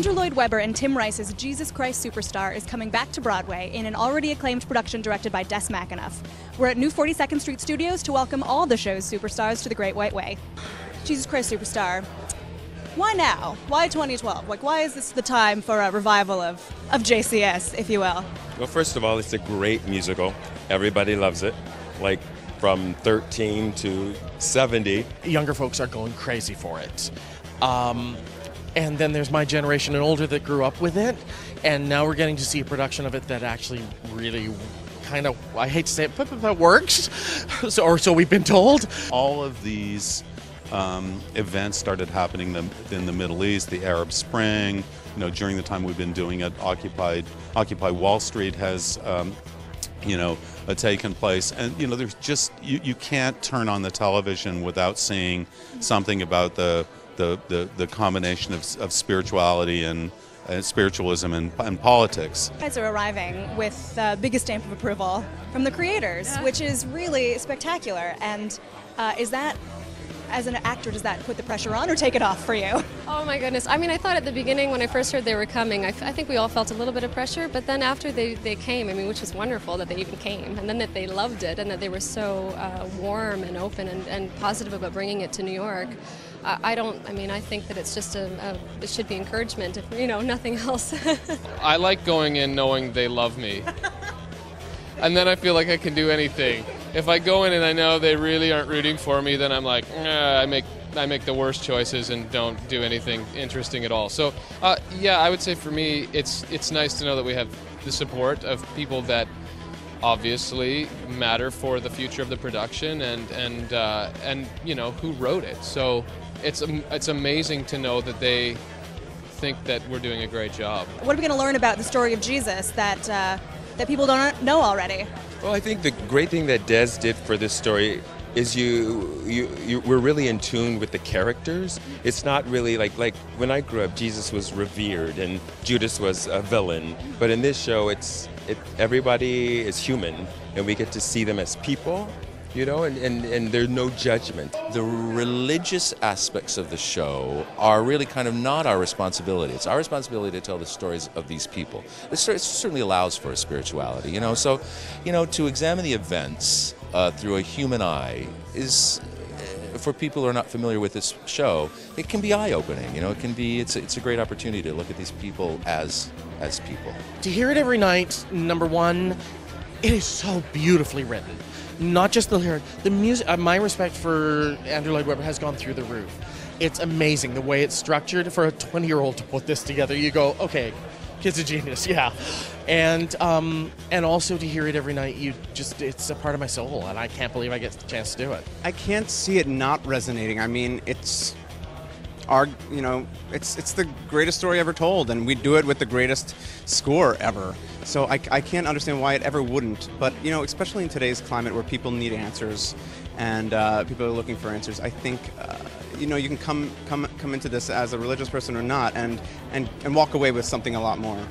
Andrew Lloyd Webber and Tim Rice's Jesus Christ Superstar is coming back to Broadway in an already acclaimed production directed by Des McAnuff. We're at New 42nd Street Studios to welcome all the show's superstars to the Great White Way. Jesus Christ Superstar. Why now? Why 2012? Like, why is this the time for a revival of JCS, if you will? Well, first of all, it's a great musical. Everybody loves it. Like, from 13 to 70. Younger folks are going crazy for it. And then there's my generation and older that grew up with it. And now we're getting to see a production of it that actually really kind of, I hate to say it, but works. So we've been told. All of these events started happening in the Middle East, the Arab Spring, during the time we've been doing it. Occupy Wall Street has, taken place. And, there's just, you can't turn on the television without seeing something about the combination of spirituality and spiritualism and politics. You guys are arriving with the biggest stamp of approval from the creators, which is really spectacular. And is that, as an actor, does that put the pressure on or take it off for you? Oh my goodness. I mean, I thought at the beginning when I first heard they were coming, I think we all felt a little bit of pressure, but then after they came, I mean, which was wonderful that they even came, and then that they loved it and that they were so warm and open and positive about bringing it to New York. I think that it's just it should be encouragement, if nothing else. I like going in knowing they love me. And then I feel like I can do anything. If I go in and I know they really aren't rooting for me, then I'm like, I make the worst choices and don't do anything interesting at all. So, yeah, I would say for me, it's nice to know that we have the support of people that obviously matter for the future of the production and who wrote it. So it's amazing to know that they think that we're doing a great job. What are we going to learn about the story of Jesus that people don't know already? Well, I think the great thing that Des did for this story is we're really in tune with the characters. It's not really like when I grew up, Jesus was revered and Judas was a villain. But in this show, everybody is human, and we get to see them as people. And there's no judgment. The religious aspects of the show are really kind of not our responsibility. It's our responsibility to tell the stories of these people. It certainly allows for a spirituality, So, to examine the events through a human eye is, for people who are not familiar with this show, it can be eye-opening. It's a great opportunity to look at these people as people. To hear it every night, number one, it is so beautifully written. Not just the lyric, the music. My respect for Andrew Lloyd Webber has gone through the roof. It's amazing the way it's structured for a 20-year-old to put this together. You go, okay, kid's a genius, yeah. And also to hear it every night, it's a part of my soul, and I can't believe I get the chance to do it. I can't see it not resonating. I mean, it's the greatest story ever told, and we do it with the greatest score ever. So I can't understand why it ever wouldn't. But especially in today's climate where people need answers and people are looking for answers, I think you can come into this as a religious person or not, and walk away with something a lot more.